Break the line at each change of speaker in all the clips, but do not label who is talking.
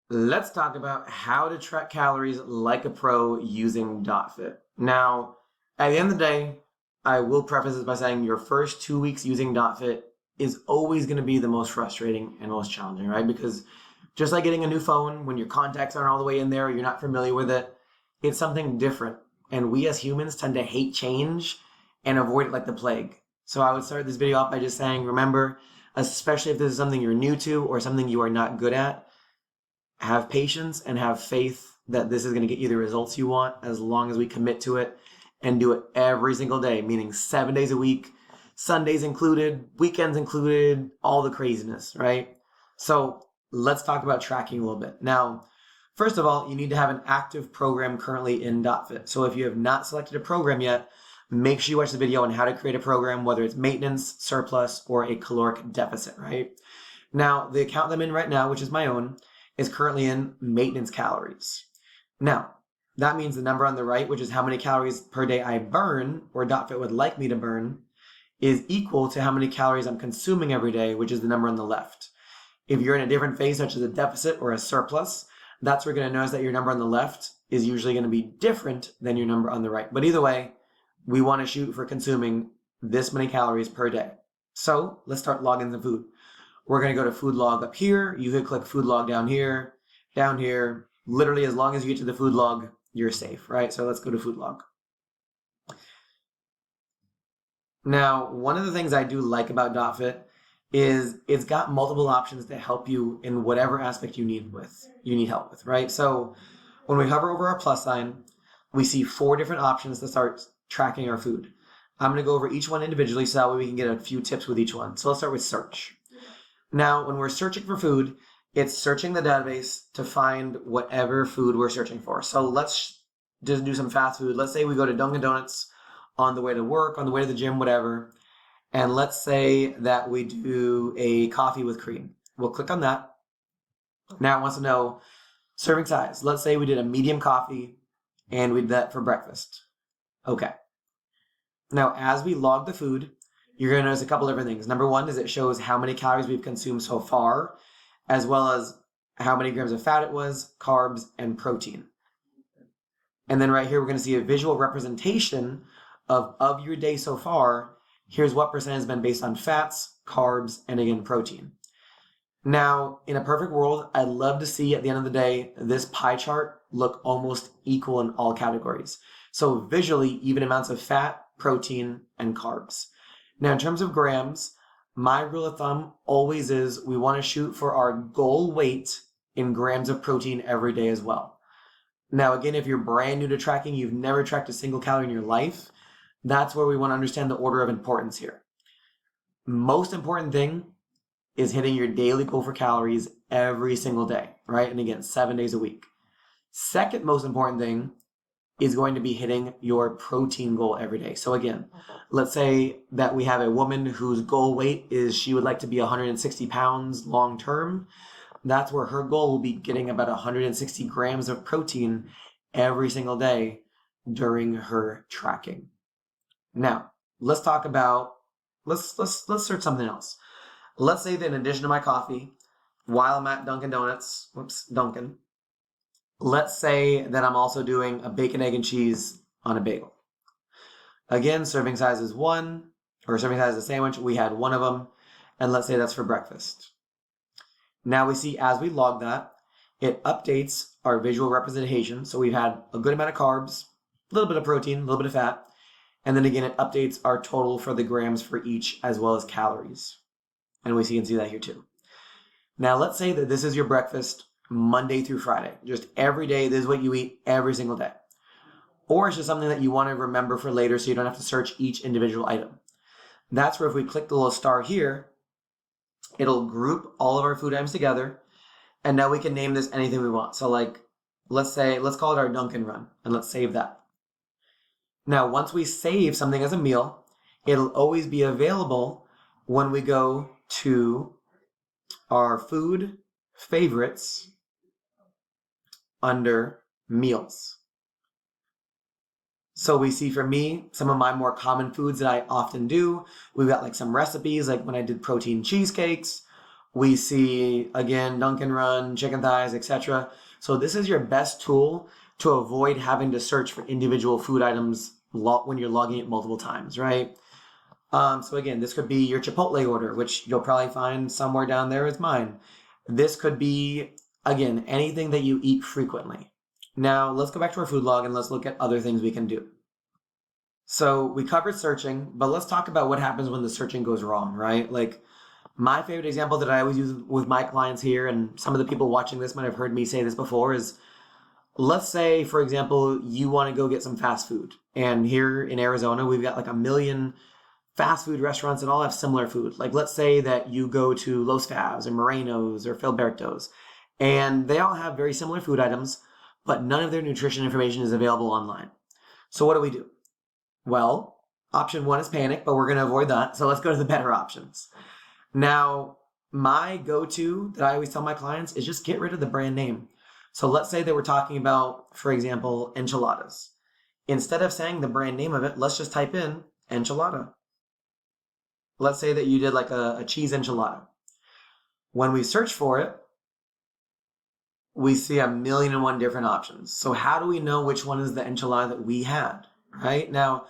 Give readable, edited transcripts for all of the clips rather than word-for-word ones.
Let's talk about how to track calories like a pro using DotFit. Now, at the end of the day, I will preface this by saying your first 2 weeks using DotFit is always going to be the most frustrating and most challenging, right? Because just like getting a new phone, when your contacts aren't all the way in there, you're not familiar with it, it's something different. And we as humans tend to hate change and avoid it like the plague. So I would start this video off by just saying, remember, especially if this is something you're new to or something you are not good at, have patience and have faith that this is going to get you the results you want as long as we commit to it and do it every single day, meaning 7 days a week, Sundays included, weekends included, all the craziness, right? So let's talk about tracking a little bit. Now, first of all, you need to have an active program currently in DotFit. So if you have not selected a program yet, make sure you watch the video on how to create a program, whether it's maintenance, surplus, or a caloric deficit, right? Now, the account I'm in right now, which is my own, is currently in maintenance calories. Now, that means the number on the right, which is how many calories per day I burn, or DotFit would like me to burn, is equal to how many calories I'm consuming every day, which is the number on the left. If you're in a different phase, such as a deficit or a surplus, that's where you're going to notice that your number on the left is usually going to be different than your number on the right. But either way, we want to shoot for consuming this many calories per day. So let's start logging the food. We're going to go to food log up here. You could click food log down here. Literally, as long as you get to the food log, you're safe, right? So let's go to food log. Now, one of the things I do like about DotFit is it's got multiple options to help you in whatever aspect you need help with, right? So when we hover over our plus sign, we see 4 different options to start tracking our food. I'm going to go over each one individually so that way we can get a few tips with each one. So let's start with search. Now, when we're searching for food, it's searching the database to find whatever food we're searching for. So let's just do some fast food. Let's say we go to Dunkin' Donuts on the way to work, on the way to the gym, whatever. And let's say that we do a coffee with cream. We'll click on that. Now it wants to know serving size. Let's say we did a medium coffee and we did that for breakfast. Okay. Now, as we log the food, you're going to notice a couple different things. Number one is it shows how many calories we've consumed so far, as well as how many grams of fat it was, carbs, and protein. And then right here, we're going to see a visual representation of your day so far. Here's what percent has been based on fats, carbs, and again, protein. Now, in a perfect world, I'd love to see at the end of the day, this pie chart look almost equal in all categories. So visually, even amounts of fat, protein, and carbs. Now, in terms of grams, my rule of thumb always is we want to shoot for our goal weight in grams of protein every day as well. Now, again, if you're brand new to tracking, you've never tracked a single calorie in your life, that's where we want to understand the order of importance here. Most important thing is hitting your daily goal for calories every single day, right? And again, 7 days a week. Second most important thing is going to be hitting your protein goal every day. So again, let's say that we have a woman whose goal weight is she would like to be 160 pounds long term. That's where her goal will be getting about 160 grams of protein every single day during her tracking. Now, let's talk about, let's search something else. Let's say that in addition to my coffee, while I'm at Dunkin', let's say that I'm also doing a bacon, egg, and cheese on a bagel. Again, serving size is 1, or serving size is a sandwich. We had 1 of them, and let's say that's for breakfast. Now we see as we log that, it updates our visual representation. So we've had a good amount of carbs, a little bit of protein, a little bit of fat, and then again, it updates our total for the grams for each as well as calories. And we can see that here too. Now let's say that this is your breakfast Monday through Friday. Just every day, this is what you eat every single day. Or it's just something that you want to remember for later so you don't have to search each individual item. That's where if we click the little star here, it'll group all of our food items together. And now we can name this anything we want. So like, let's call it our Dunkin' run and let's save that. Now, once we save something as a meal, it'll always be available when we go to our food favorites under meals. So we see for me, some of my more common foods that I often do, we've got like some recipes, like when I did protein cheesecakes, We see, again, Dunkin' Run, chicken thighs, etc. So this is your best tool to avoid having to search for individual food items when you're logging it multiple times, right? So again, this could be your Chipotle order, which you'll probably find somewhere down there is mine. This could be, again, anything that you eat frequently. Now, let's go back to our food log and let's look at other things we can do. So we covered searching, but let's talk about what happens when the searching goes wrong, right? Like my favorite example that I always use with my clients here, and some of the people watching this might have heard me say this before, is let's say, for example, you want to go get some fast food. And here in Arizona, we've got like 1 million fast food restaurants that all have similar food. Like let's say that you go to Los Favs or Moreno's or Filberto's, and they all have very similar food items, but none of their nutrition information is available online. So what do? Well, option one is panic, but we're going to avoid that. So let's go to the better options. Now, my go-to that I always tell my clients is just get rid of the brand name. So let's say that we're talking about, for example, enchiladas. Instead of saying the brand name of it, let's just type in enchilada. Let's say that you did like a cheese enchilada. When we search for it, we see 1,000,001 different options. So how do we know which one is the enchilada that we had, right? Now,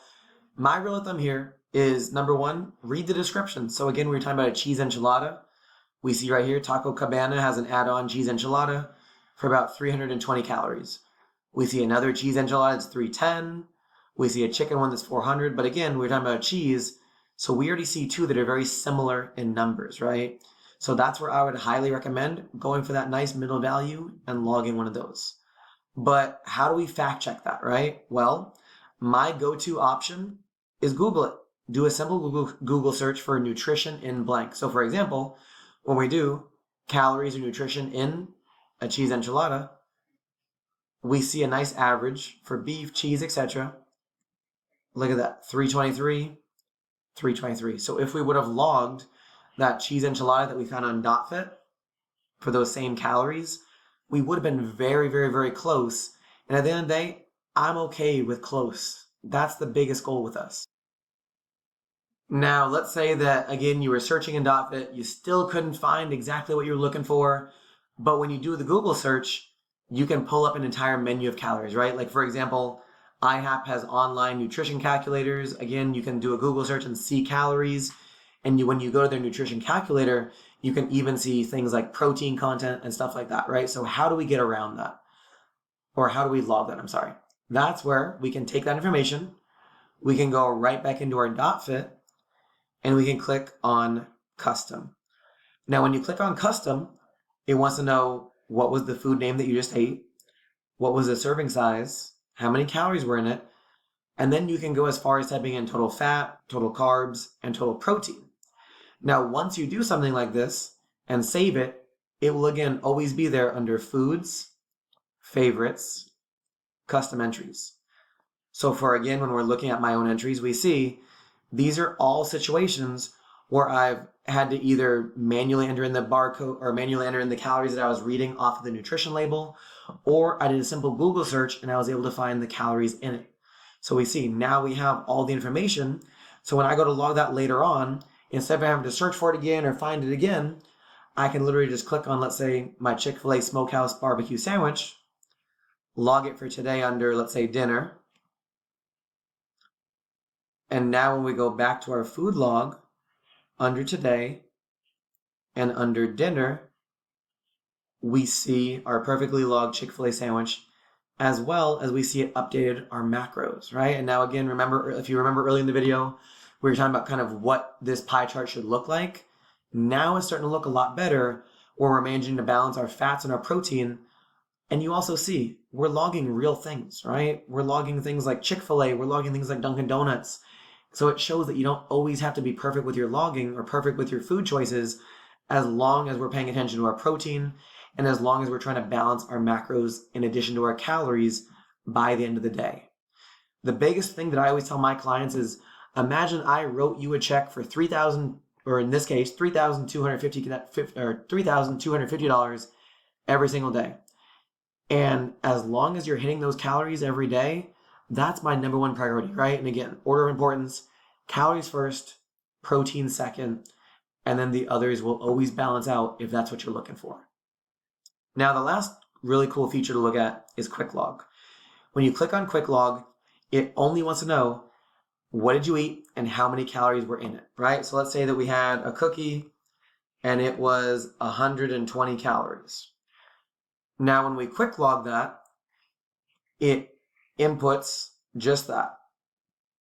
my rule of thumb here is number one, read the description. So again, we were talking about a cheese enchilada. We see right here, Taco Cabana has an add-on cheese enchilada for about 320 calories. We see another cheese enchilada that's 310. We see a chicken one that's 400. But again, we're talking about cheese. So we already see two that are very similar in numbers, right? So that's where I would highly recommend going for that nice middle value and logging one of those. But how do we fact check that, right? Well, my go-to option is Google it. Do a simple Google search for nutrition in blank. So for example, when we do calories or nutrition in a cheese enchilada, we see a nice average for beef, cheese, etc. Look at that, 323. 323. So if we would have logged that cheese enchilada that we found on DotFit for those same calories, we would have been very, very, very close. And at the end of the day, I'm okay with close. That's the biggest goal with us. Now, let's say that, again, you were searching in DotFit, you still couldn't find exactly what you were looking for, but when you do the Google search, you can pull up an entire menu of calories, right? Like, for example, IHAP has online nutrition calculators. Again, you can do a Google search and see calories. And when you go to their nutrition calculator, you can even see things like protein content and stuff like that, right? So how do we get around that? Or how do we log that? I'm sorry. That's where we can take that information. We can go right back into our DotFit and we can click on custom. Now, when you click on custom, it wants to know what was the food name that you just ate, what was the serving size, how many calories were in it, and then you can go as far as typing in total fat, total carbs, and total protein. Now, once you do something like this and save it, it will again always be there under foods, favorites, custom entries. So for again, when we're looking at my own entries, we see these are all situations where I've had to either manually enter in the barcode or manually enter in the calories that I was reading off of the nutrition label, or I did a simple Google search and I was able to find the calories in it. So we see now we have all the information. So when I go to log that later on, instead of having to search for it again or find it again, I can literally just click on, let's say, my Chick-fil-A Smokehouse barbecue sandwich, log it for today under, let's say, dinner. And now when we go back to our food log, under today and under dinner, we see our perfectly logged Chick-fil-A sandwich, as well as we see it updated our macros, right? And now again, remember, if you remember early in the video, we were talking about kind of what this pie chart should look like. Now it's starting to look a lot better where we're managing to balance our fats and our protein. And you also see we're logging real things, right? We're logging things like Chick-fil-A, we're logging things like Dunkin' Donuts. So it shows that you don't always have to be perfect with your logging or perfect with your food choices, as long as we're paying attention to our protein and as long as we're trying to balance our macros in addition to our calories by the end of the day. The biggest thing that I always tell my clients is, imagine I wrote you a check for $3,000, or in this case, $3,250 every single day. And as long as you're hitting those calories every day, that's my number one priority, right? And again, order of importance, calories first, protein second. and then the others will always balance out if that's what you're looking for. Now, the last really cool feature to look at is Quick Log. When you click on Quick Log, it only wants to know what did you eat and how many calories were in it, right? So let's say that we had a cookie and it was 120 calories. Now, when we Quick Log that, it inputs just that,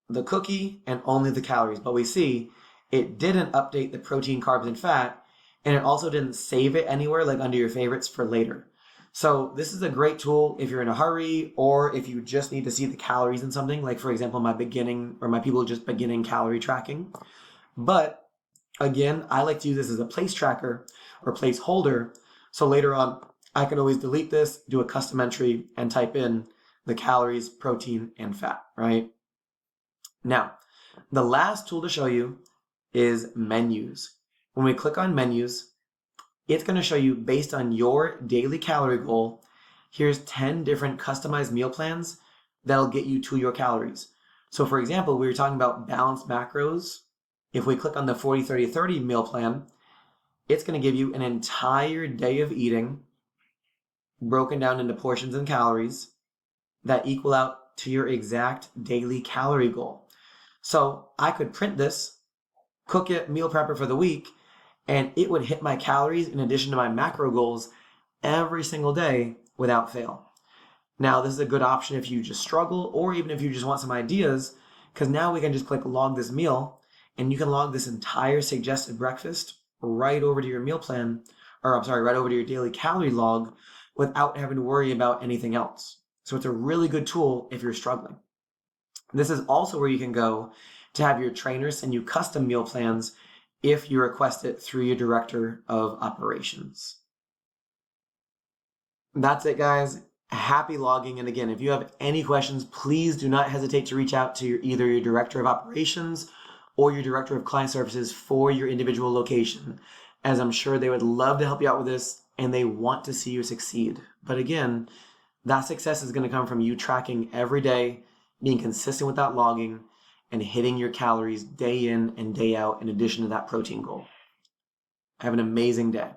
the cookie and only the calories. But we see it didn't update the protein, carbs, and fat, and it also didn't save it anywhere like under your favorites for later. So this is a great tool if you're in a hurry or if you just need to see the calories in something, like for example, my people just beginning calorie tracking. But again, I like to use this as a place tracker or placeholder. So later on, I can always delete this, do a custom entry, and type in the calories, protein, and fat, right? Now, the last tool to show you is menus. When we click on menus, it's going to show you based on your daily calorie goal, here's 10 different customized meal plans that'll get you to your calories. So for example, we were talking about balanced macros. If we click on the 40-30-30 meal plan, it's going to give you an entire day of eating broken down into portions and calories that equal out to your exact daily calorie goal. So I could print this, cook it, meal prep it for the week, and it would hit my calories in addition to my macro goals every single day without fail. Now, this is a good option if you just struggle or even if you just want some ideas, because now we can just click log this meal and you can log this entire suggested breakfast right over to your meal plan, right over to your daily calorie log without having to worry about anything else. So it's a really good tool if you're struggling. This is also where you can go to have your trainer send you custom meal plans if you request it through your director of operations. That's it, guys. Happy logging. And again, if you have any questions, please do not hesitate to reach out to either your director of operations or your director of client services for your individual location, as I'm sure they would love to help you out with this and they want to see you succeed. But again, that success is going to come from you tracking every day, being consistent with that logging, and hitting your calories day in and day out in addition to that protein goal. Have an amazing day.